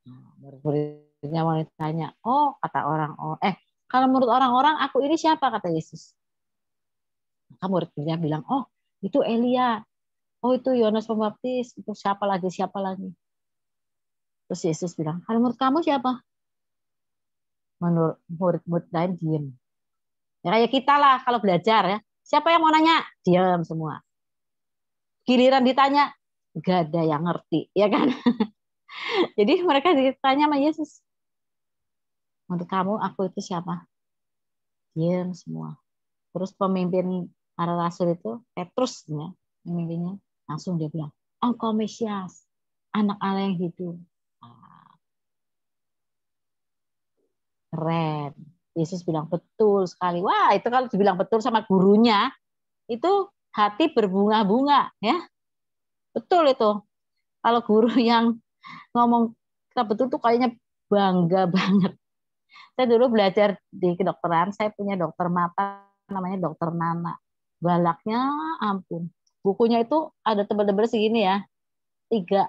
Nah, murid-muridnya mau ditanya, oh, kata orang, kalau menurut orang-orang, aku ini siapa? Kata Yesus. Maka murid-muridnya bilang, oh, itu Elia. Oh, itu Yohanes Pembaptis. Itu siapa lagi? Terus Yesus bilang, kalau menurut kamu siapa? Menurut murid-murid lain diam. Ya, kayak kita lah kalau belajar ya. Siapa yang mau nanya? Diam semua. Giliran ditanya, gak ada yang ngerti, ya kan? Jadi mereka ditanya sama Yesus, untuk kamu aku itu siapa? Diam semua. Terus pemimpin para rasul itu Petrus ya, pemimpinnya langsung dia bilang, engkau Mesias, anak Allah yang hidup. Keren. Yesus bilang betul sekali. Wah, itu kalau dibilang betul sama gurunya, itu hati berbunga-bunga ya. Betul itu. Kalau guru yang ngomong kita betul tuh kayaknya bangga banget. Saya dulu belajar di kedokteran, saya punya dokter mata namanya Dokter Nana. Galaknya ampun. Bukunya itu ada tebel-tebel segini ya. 3.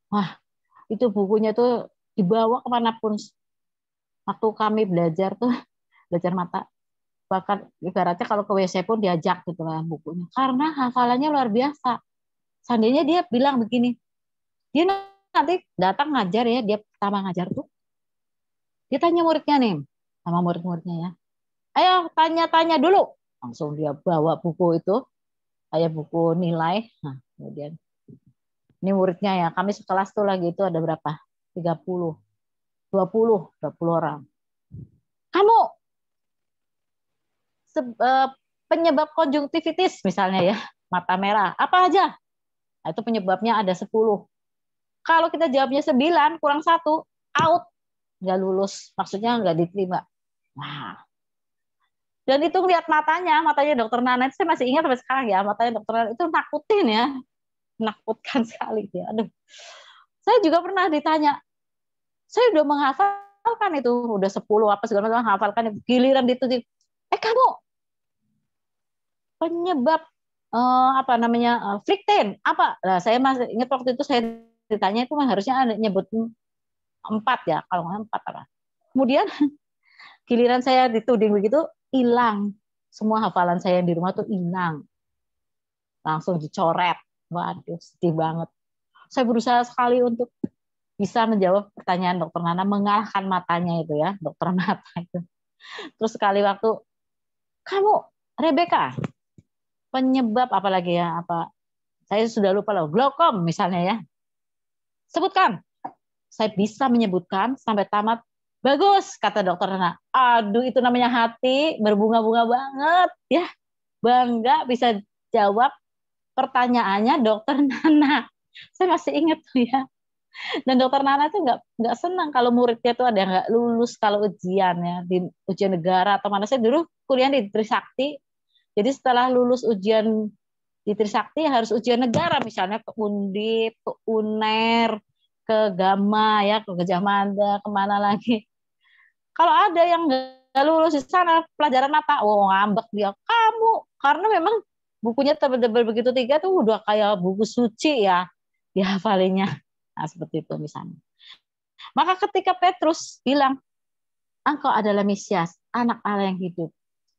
Wah, itu bukunya tuh dibawa kemanapun. Waktu kami belajar tuh, belajar mata. Bahkan ibaratnya kalau ke WC pun diajak gitu lah bukunya. Karena hafalannya luar biasa. Seandainya dia bilang begini, dia nanti datang ngajar ya, dia pertama ngajar tuh. Dia tanya muridnya nih, sama murid-muridnya ya. Ayo tanya-tanya dulu. Langsung dia bawa buku itu, kayak buku nilai. Nah, kemudian ini muridnya ya, kami sekelas tuh lagi itu ada berapa? 30, 20 orang. Kamu penyebab konjungtivitis misalnya ya, mata merah, apa aja? Nah, itu penyebabnya ada 10. Kalau kita jawabnya 9 kurang 1, out. Nggak lulus, maksudnya nggak diterima. Nah, dan itu lihat matanya Dokter Nana itu saya masih ingat sampai sekarang ya, matanya Dokter Nana itu nakutin ya, menakutkan sekali ya. Aduh, saya juga pernah ditanya, saya udah menghafalkan itu, udah 10 apa segala macam hafalkan, giliran itu, kamu penyebab apa namanya Flikten apa? Nah, saya masih ingat waktu itu saya ditanya itu harusnya ada nyebut 4 ya, kalau nggak 4 apa. Kemudian giliran saya dituding begitu, hilang. Semua hafalan saya yang di rumah tuh hilang. Langsung dicoret. Waduh, sedih banget. Saya berusaha sekali untuk bisa menjawab pertanyaan Dokter Nana, mengalahkan matanya itu ya, dokter mata itu. Terus sekali waktu, kamu Rebecca, penyebab apa lagi ya, apa? Saya sudah lupa loh, glaukom misalnya ya. Sebutkan. Saya bisa menyebutkan sampai tamat. Bagus, kata Dokter Nana. Aduh, itu namanya hati berbunga-bunga banget ya. Bangga bisa jawab pertanyaannya Dokter Nana. Saya masih ingat tuh ya. Dan Dokter Nana tuh nggak senang kalau muridnya tuh ada yang nggak lulus kalau ujian ya, di ujian negara atau mana. Saya dulu kuliah di Trisakti. Jadi setelah lulus ujian di Trisakti harus ujian negara, misalnya ke Undip, ke UNER, ke Gama ya, ke Gajah Mada, kemana lagi. Kalau ada yang nggak lulus di sana pelajaran mata, oh ngambek dia, kamu, karena memang bukunya tebel-tebel begitu 3 tuh udah kayak buku suci ya, dihafalinya. Nah, seperti itu misalnya. Maka ketika Petrus bilang, engkau adalah Mesias, anak Allah yang hidup.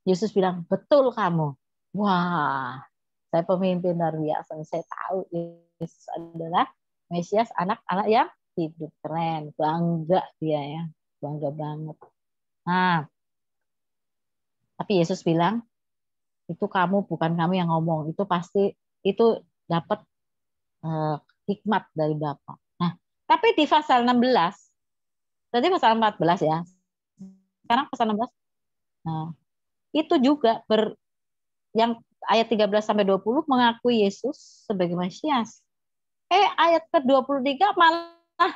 Yesus bilang, betul kamu. Wah, saya pemimpin luar biasa. Saya tahu Yesus adalah Mesias, anak Allah yang hidup. Keren, bangga dia ya. Bangga banget. Nah, tapi Yesus bilang, itu kamu, bukan kamu yang ngomong. Itu pasti, itu dapat hikmat dari Bapa. Nah, tapi di pasal 16, tadi pasal 14 ya. Sekarang pasal 16. Nah, itu juga yang ayat 13 sampai 20 mengakui Yesus sebagai Mesias. Ayat ke-23 malah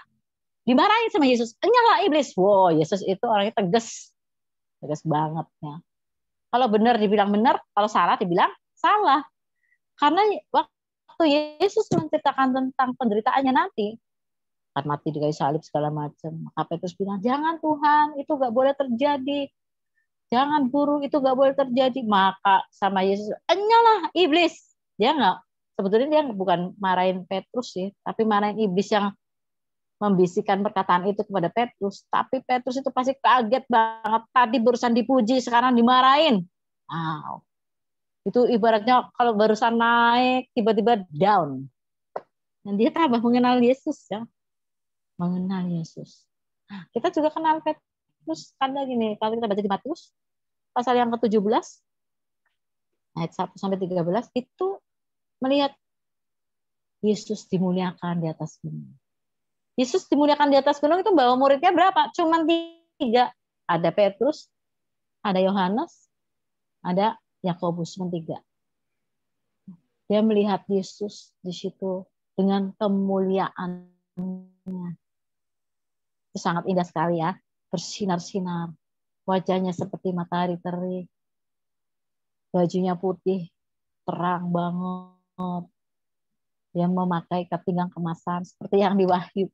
dimarahin sama Yesus. Nyala iblis. Wow, Yesus itu orangnya tegas. Tegas banget ya. Kalau benar dibilang benar, kalau salah dibilang salah. Karena waktu Yesus menceritakan tentang penderitaannya nanti, akan mati di kayu salib segala macam. Maka Petrus bilang, jangan Tuhan, itu gak boleh terjadi. Jangan guru, itu gak boleh terjadi. Maka sama Yesus, enyalah iblis. Dia nggak, sebetulnya dia bukan marahin Petrus sih, tapi marahin iblis yang membisikkan perkataan itu kepada Petrus. Tapi Petrus itu pasti kaget banget. Tadi barusan dipuji, sekarang dimarahin. Wow. Itu ibaratnya kalau barusan naik, tiba-tiba down. Dan dia tambah mengenal Yesus ya. Mengenal Yesus. Nah, kita juga kenal Petrus. Karena gini, kalau kita baca di Matius, pasal yang ke-17 ayat 1 sampai 13 itu melihat Yesus dimuliakan di atas gunung. Yesus dimuliakan di atas gunung itu bawa muridnya berapa? Cuman 3. Ada Petrus, ada Yohanes, ada Yakobus, cuma 3. Dia melihat Yesus di situ dengan kemuliaannya. Itu sangat indah sekali ya, bersinar-sinar. Wajahnya seperti matahari terik. Bajunya putih, terang banget. Dia memakai kepinggang kemasan seperti yang di Wahyu.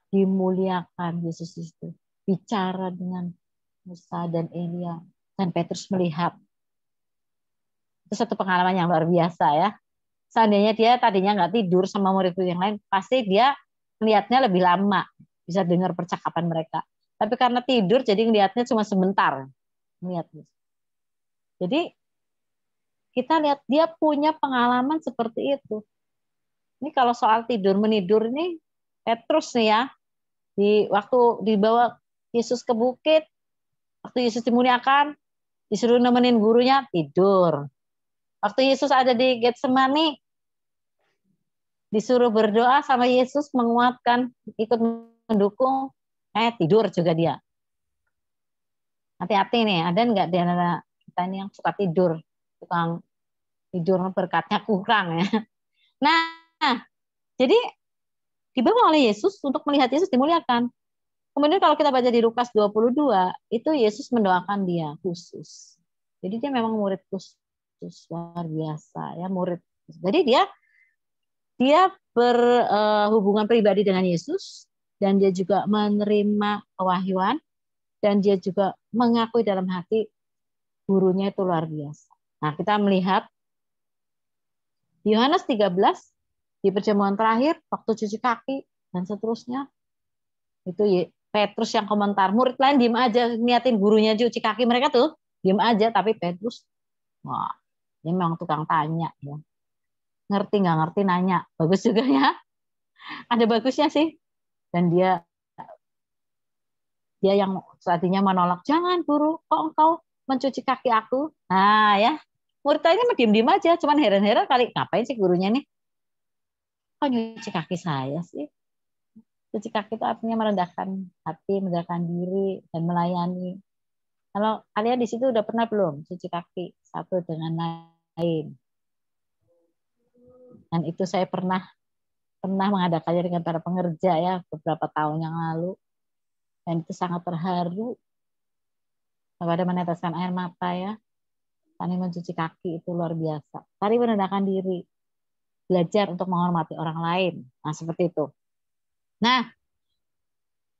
Dimuliakan Yesus itu. Bicara dengan Musa dan Elia. Dan Petrus melihat. Itu satu pengalaman yang luar biasa ya. Seandainya dia tadinya nggak tidur sama murid yang lain, pasti dia melihatnya lebih lama. Bisa dengar percakapan mereka. Tapi karena tidur, jadi ngelihatnya cuma sebentar. Jadi kita lihat dia punya pengalaman seperti itu. Ini kalau soal tidur menidur ini Petrus nih ya, waktu dibawa Yesus ke bukit, waktu Yesus dimuliakan, disuruh nemenin gurunya tidur. Waktu Yesus ada di Getsemani, disuruh berdoa sama Yesus, menguatkan, ikut mendukung, tidur juga dia. Hati-hati nih, ada nggak di antara kita ini yang suka tidur, tukang tidur berkatnya kurang ya. Nah, jadi dibawa oleh Yesus untuk melihat Yesus dimuliakan. Kemudian kalau kita baca di Lukas 22, itu Yesus mendoakan dia khusus. Jadi dia memang murid khusus, luar biasa ya, murid. Jadi dia berhubungan pribadi dengan Yesus, dan dia juga menerima pewahyuan, dan dia juga mengakui dalam hati gurunya itu luar biasa. Nah, kita melihat Yohanes 13 di perjamuan terakhir, waktu cuci kaki dan seterusnya, itu Petrus yang komentar, murid lain diem aja niatin gurunya cuci kaki, mereka tuh diem aja, tapi Petrus, wah, dia memang tukang tanya ya. Ngerti nggak ngerti nanya, bagus juga ya, ada bagusnya sih. Dan dia yang tadinya menolak, jangan guru, kok engkau mencuci kaki aku. Nah ya, murid lainnya mah diem-diem aja, cuman heran-heran kali, ngapain sih gurunya nih, kok nyuci kaki saya sih. Cuci kaki itu artinya merendahkan hati, merendahkan diri, dan melayani. Kalau kalian di situ udah pernah belum cuci kaki satu dengan lain? Dan itu saya pernah mengadakannya dengan para pengerja ya beberapa tahun yang lalu. Dan itu sangat terharu. Pada meneteskan air mata ya. Kami mencuci kaki itu luar biasa. Tadi merendahkan diri. Belajar untuk menghormati orang lain. Nah, seperti itu. Nah,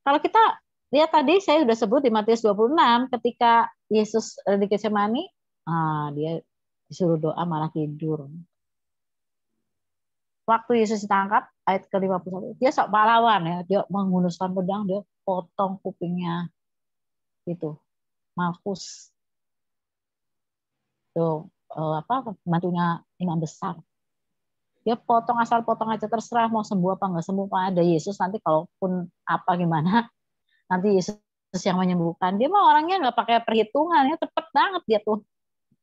kalau kita lihat tadi saya sudah sebut di Matius 26 ketika Yesus di Getsemani, dia disuruh doa malah tidur. Waktu Yesus ditangkap, ayat ke-51, dia sok pahlawan ya, dia menghunuskan pedang, dia potong kupingnya itu Malkus. Tuh pembantunya imam besar. Dia potong, asal potong aja, terserah mau sembuh apa nggak sembuh, Pak. Ada Yesus nanti kalaupun apa gimana, nanti Yesus yang menyembuhkan. Dia mah orangnya nggak pakai perhitungan, ya cepet banget dia tuh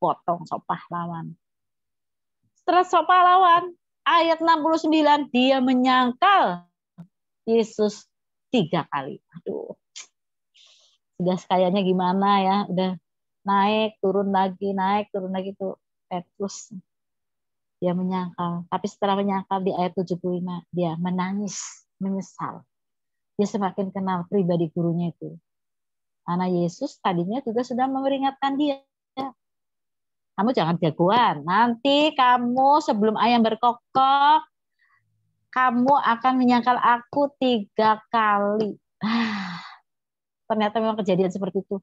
potong, sok pahlawan. Setelah sok pahlawan, ayat 69, dia menyangkal Yesus 3 kali. Aduh, sudah kayaknya gimana ya, udah naik turun lagi tuh Petrus. Dia menyangkal, tapi setelah menyangkal di ayat 75, dia menangis, menyesal. Dia semakin kenal pribadi gurunya itu. Karena Yesus tadinya juga sudah memperingatkan dia. Kamu jangan jagoan, nanti kamu sebelum ayam berkokok, kamu akan menyangkal aku 3 kali. Ternyata memang kejadian seperti itu.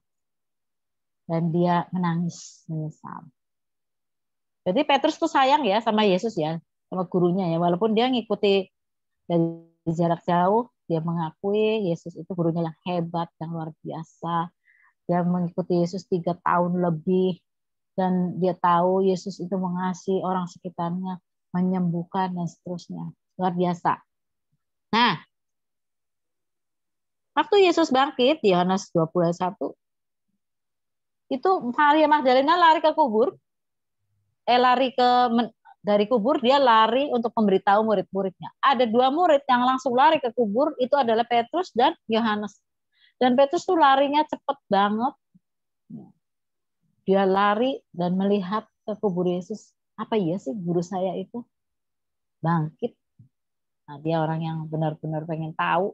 Dan dia menangis, menyesal. Jadi Petrus tuh sayang ya sama Yesus ya, sama gurunya ya. Walaupun dia ngikuti dari jarak jauh, dia mengakui Yesus itu gurunya yang hebat, yang luar biasa. Dia mengikuti Yesus 3 tahun lebih. Dan dia tahu Yesus itu mengasihi orang sekitarnya, menyembuhkan dan seterusnya. Luar biasa. Nah, waktu Yesus bangkit di Yohanes 21, itu Maria Magdalena lari ke kubur, dari kubur dia lari untuk memberitahu murid-muridnya. Ada 2 murid yang langsung lari ke kubur, itu adalah Petrus dan Yohanes. Dan Petrus tuh larinya cepet banget. Dia lari dan melihat ke kubur Yesus. Apa iya sih guru saya itu bangkit? Nah, dia orang yang benar-benar pengen tahu.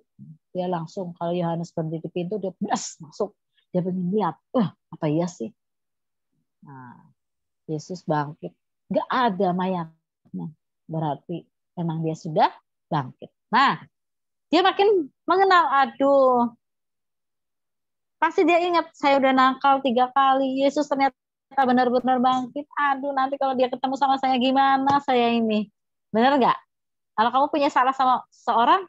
Dia langsung, kalau Yohanes berhenti di pintu, dia blas masuk. Dia pengen lihat, apa iya sih? Nah, Yesus bangkit. Gak ada mayatnya. Berarti emang dia sudah bangkit. Nah, dia makin mengenal, aduh. Pasti dia ingat, saya udah nakal 3 kali. Yesus ternyata benar-benar bangkit. Aduh, nanti kalau dia ketemu sama saya gimana saya ini? Benar nggak? Kalau kamu punya salah sama seorang,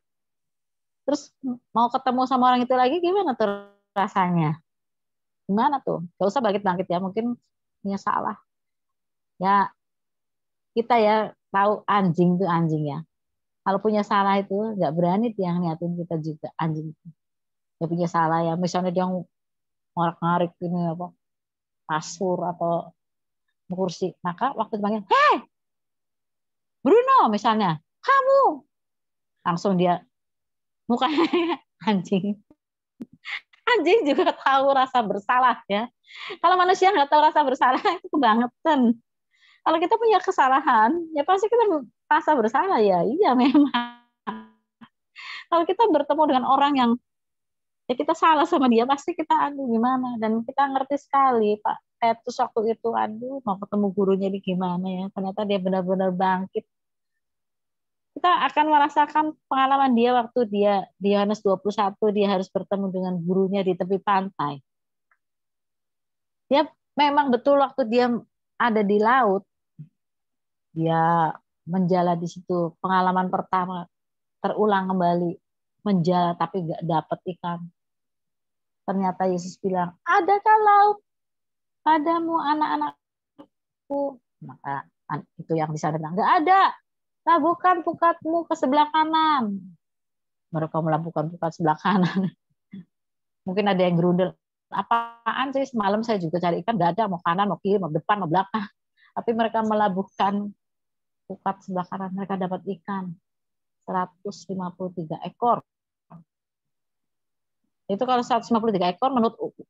terus mau ketemu sama orang itu lagi, gimana tuh rasanya? Gimana tuh? Gak usah bangkit-bangkit ya, mungkin punya salah. Ya, kita ya tahu anjing itu anjing ya. Kalau punya salah itu nggak berani dia ngeliatin kita juga, anjing itu. Dia punya salah ya, misalnya dia ngarik-ngarik ini apa, kasur atau kursi. Maka waktu dipanggil, hei Bruno misalnya, kamu. Langsung dia mukanya anjing. Anjing juga tahu rasa bersalah ya. Kalau manusia nggak tahu rasa bersalah itu kebangetan. Kalau kita punya kesalahan, ya pasti kita rasa bersalah ya. Iya memang. Kalau kita bertemu dengan orang yang ya kita salah sama dia, pasti kita aduh gimana. Dan kita ngerti sekali Pak Petrus waktu itu, aduh mau ketemu gurunya di gimana ya. Ternyata dia benar-benar bangkit. Kita akan merasakan pengalaman dia waktu dia di Yohanes 21, dia harus bertemu dengan gurunya di tepi pantai. Dia memang betul waktu dia ada di laut, dia menjala di situ, pengalaman pertama terulang kembali, menjala tapi nggak dapat ikan. Ternyata Yesus bilang, adakah laut padamu anak-anakku? Maka itu yang di sana bilang, nggak ada. Labuhkan pukatmu ke sebelah kanan. Mereka melabuhkan pukat sebelah kanan. Mungkin ada yang gerundel, apaan sih semalam saya juga cari ikan, nggak ada, mau kanan, mau kiri, mau depan, mau belakang. Tapi mereka melabuhkan pukat sebelah kanan, mereka dapat ikan 153 ekor. Itu kalau 153 ekor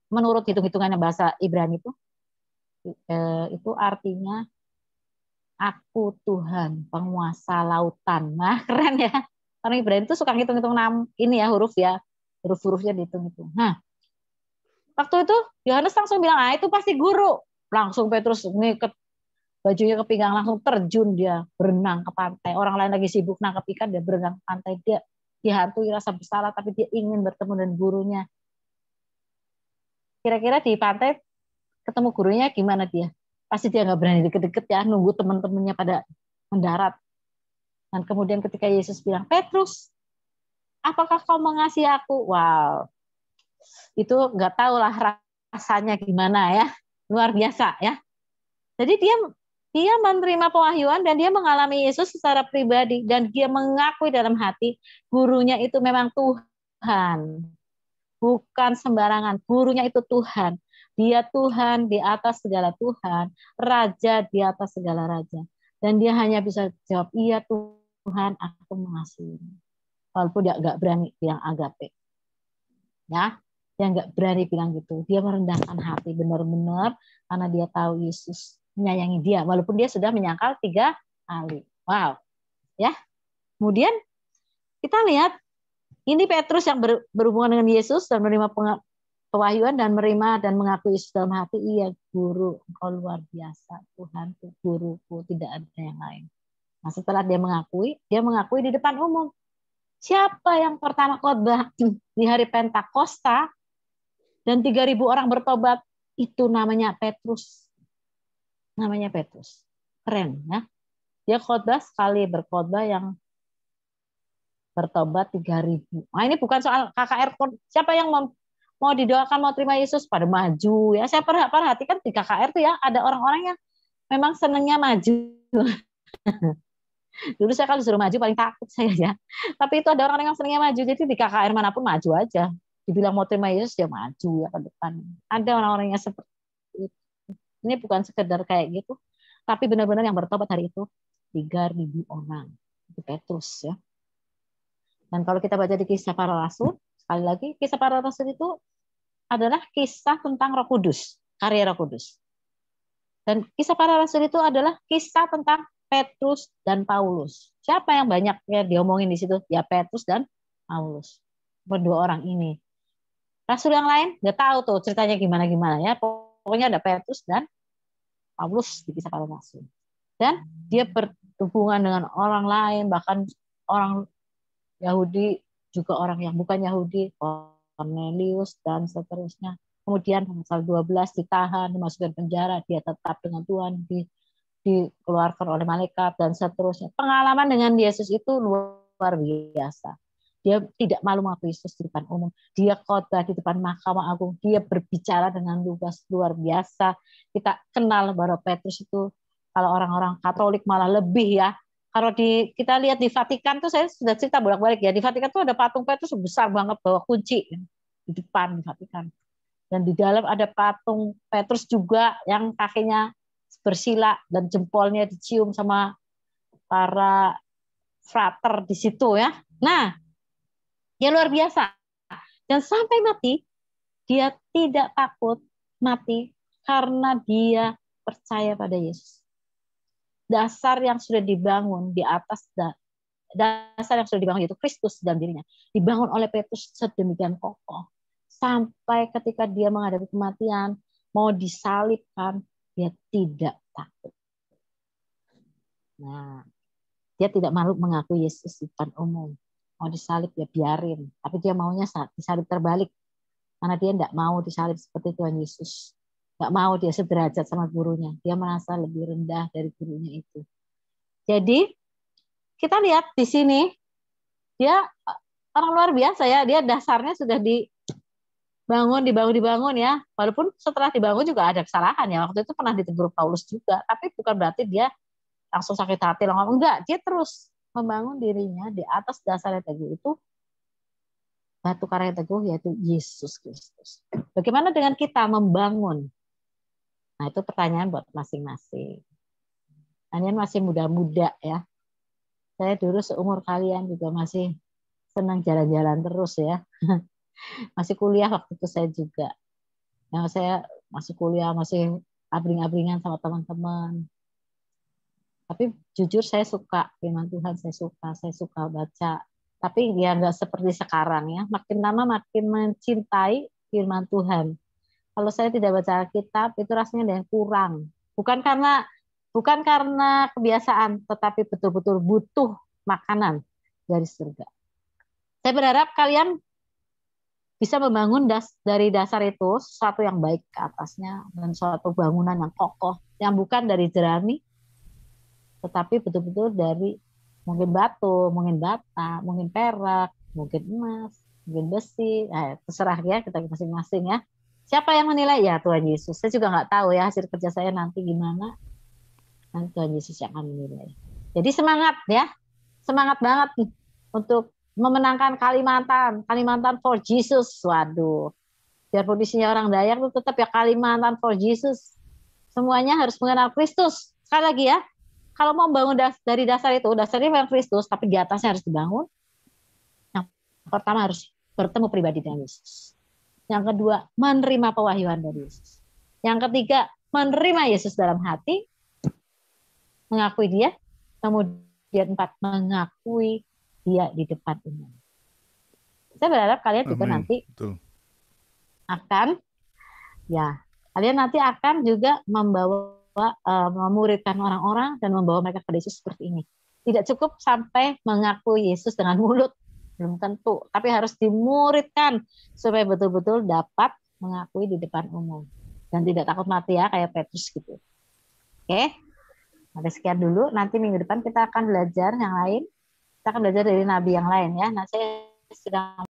menurut hitung-hitungannya bahasa Ibrani itu artinya aku Tuhan penguasa lautan. Nah, keren ya. Orang Ibrani itu suka ngitung-ngitung ini ya huruf ya. Huruf-hurufnya dihitung-hitung. Nah, waktu itu Yohanes langsung bilang, itu pasti guru. Langsung Petrus ngikat bajunya ke pinggang, langsung terjun dia berenang ke pantai. Orang lain lagi sibuk nangkep ikan, dia berenang ke pantai. Dia dihantui rasa bersalah, tapi dia ingin bertemu dengan gurunya. Kira-kira di pantai ketemu gurunya gimana dia? Pasti dia nggak berani deket-deket ya, nunggu teman-temannya pada mendarat. Dan kemudian ketika Yesus bilang, Petrus, apakah kau mengasihi aku? Wow, itu nggak tahu lah rasanya gimana ya, luar biasa ya. Jadi dia menerima pewahyuan dan dia mengalami Yesus secara pribadi dan dia mengakui dalam hati gurunya itu memang Tuhan, bukan sembarangan. Gurunya itu Tuhan. Dia Tuhan di atas segala Tuhan, Raja di atas segala Raja. Dan dia hanya bisa jawab, iya Tuhan, aku mengasihi. Walaupun dia nggak berani bilang agape. Ya, dia nggak berani bilang gitu. Dia merendahkan hati benar-benar karena dia tahu Yesus menyayangi dia. Walaupun dia sudah menyangkal 3 kali. Wow. Ya. Kemudian kita lihat, ini Petrus yang berhubungan dengan Yesus dan menerima pewahyuan dan menerima dan mengakui Yesus dalam hati, iya guru, engkau luar biasa, Tuhanku, guruku, tidak ada yang lain. Nah setelah dia mengakui di depan umum. Siapa yang pertama khotbah di hari Pentakosta dan 3.000 orang bertobat, itu namanya Petrus. Namanya Petrus. Keren ya. Dia khotbah sekali berkhotbah yang bertobat 3.000. Nah ini bukan soal KKR. Siapa yang mau didoakan, mau terima Yesus pada maju ya. Saya perhatikan di KKR tuh ya ada orang-orang yang memang senangnya maju. Dulu saya kalau disuruh maju paling takut saya ya. Tapi itu ada orang-orang yang senangnya maju. Jadi di KKR manapun maju aja. Dibilang mau terima Yesus dia maju ya ke depan. Ada orang-orang yang seperti Ini bukan sekedar kayak gitu, tapi benar-benar yang bertobat hari itu 3.000 orang. Itu Petrus ya. Dan kalau kita baca di Kisah Para Rasul, sekali lagi Kisah Para Rasul itu adalah kisah tentang Roh Kudus, karya Roh Kudus. Dan Kisah Para Rasul itu adalah kisah tentang Petrus dan Paulus. Siapa yang banyak ya diomongin di situ? Ya Petrus dan Paulus. Berdua orang ini. Rasul yang lain nggak tahu tuh ceritanya gimana ya. Pokoknya ada Petrus dan Paulus di Kisah Para Rasul. Dan dia berhubungan dengan orang lain, bahkan orang Yahudi, juga orang yang bukan Yahudi, Cornelius dan seterusnya. Kemudian pasal 12 ditahan, dimasukkan penjara, dia tetap dengan Tuhan, dikeluarkan oleh malaikat dan seterusnya. Pengalaman dengan Yesus itu luar biasa. Dia tidak malu mengaku Yesus di depan umum. Dia khotbah di depan Mahkamah Agung. Dia berbicara dengan luar biasa. Kita kenal bahwa Petrus itu, kalau orang-orang Katolik malah lebih ya. Kalau kita lihat di Vatikan tuh, saya sudah cerita bolak-balik ya, di Vatikan tuh ada patung Petrus besar banget bawa kunci di depan di Vatikan. Dan di dalam ada patung Petrus juga yang kakinya bersila dan jempolnya dicium sama para frater di situ ya. Nah, dia luar biasa. Dan sampai mati, dia tidak takut mati karena dia percaya pada Yesus. Dasar yang sudah dibangun di atas dasar yang sudah dibangun yaitu Kristus dan dirinya dibangun oleh Petrus sedemikian kokoh sampai ketika dia menghadapi kematian mau disalibkan dia tidak takut. Nah, dia tidak malu mengaku Yesus di depan umum. Mau disalib ya biarin, tapi dia maunya disalib terbalik karena dia tidak mau disalib seperti Tuhan Yesus. Nggak mau dia sederajat sama gurunya. Dia merasa lebih rendah dari gurunya itu. Jadi kita lihat di sini dia orang luar biasa ya. Dia dasarnya sudah dibangun ya. Walaupun setelah dibangun juga ada kesalahan ya. Waktu itu pernah ditegur Paulus juga. Tapi bukan berarti dia langsung sakit hati. Enggak, dia terus membangun dirinya di atas dasar yang teguh itu. Batu karang yang teguh yaitu Yesus Kristus. Bagaimana dengan kita membangun? Nah, itu pertanyaan buat masing-masing. Kalian masih muda-muda ya. Saya dulu seumur kalian juga masih senang jalan-jalan terus ya. Masih kuliah waktu itu saya juga. Yang saya masih kuliah, masih abring-abringan sama teman-teman. Tapi jujur saya suka firman Tuhan, saya suka baca. Tapi ya nggak seperti sekarang ya. Makin lama makin mencintai firman Tuhan. Kalau saya tidak baca Alkitab itu rasanya ada yang kurang. Bukan karena kebiasaan, tetapi betul-betul butuh makanan dari surga. Saya berharap kalian bisa membangun dari dasar itu sesuatu yang baik ke atasnya dan suatu bangunan yang kokoh, yang bukan dari jerami, tetapi betul-betul dari mungkin batu, mungkin bata, mungkin perak, mungkin emas, mungkin besi. Terserah ya kita masing-masing ya. Siapa yang menilai? Ya Tuhan Yesus. Saya juga nggak tahu ya hasil kerja saya nanti gimana. Nanti Tuhan Yesus yang akan menilai. Jadi semangat ya. Semangat banget nih untuk memenangkan Kalimantan for Jesus. Waduh. Biarpun isinya orang Dayak itu tetap ya Kalimantan for Jesus. Semuanya harus mengenal Kristus. Sekali lagi ya. Kalau mau membangun dari dasar itu, dasarnya memang Kristus, tapi di atasnya harus dibangun. Yang pertama harus bertemu pribadi dengan Yesus. Yang kedua, menerima pewahyuan dari Yesus. Yang ketiga, menerima Yesus dalam hati, mengakui dia. Kemudian 4, mengakui dia di depan umum. Saya berharap kalian juga nanti kalian nanti akan juga memuridkan orang-orang dan membawa mereka kepada Yesus seperti ini. Tidak cukup sampai mengaku Yesus dengan mulut. Belum tentu, tapi harus dimuridkan supaya betul-betul dapat mengakui di depan umum dan tidak takut mati ya kayak Petrus gitu. Oke, sampai sekian dulu. Nanti minggu depan kita akan belajar yang lain. Kita akan belajar dari nabi yang lain ya. Nah, saya sedang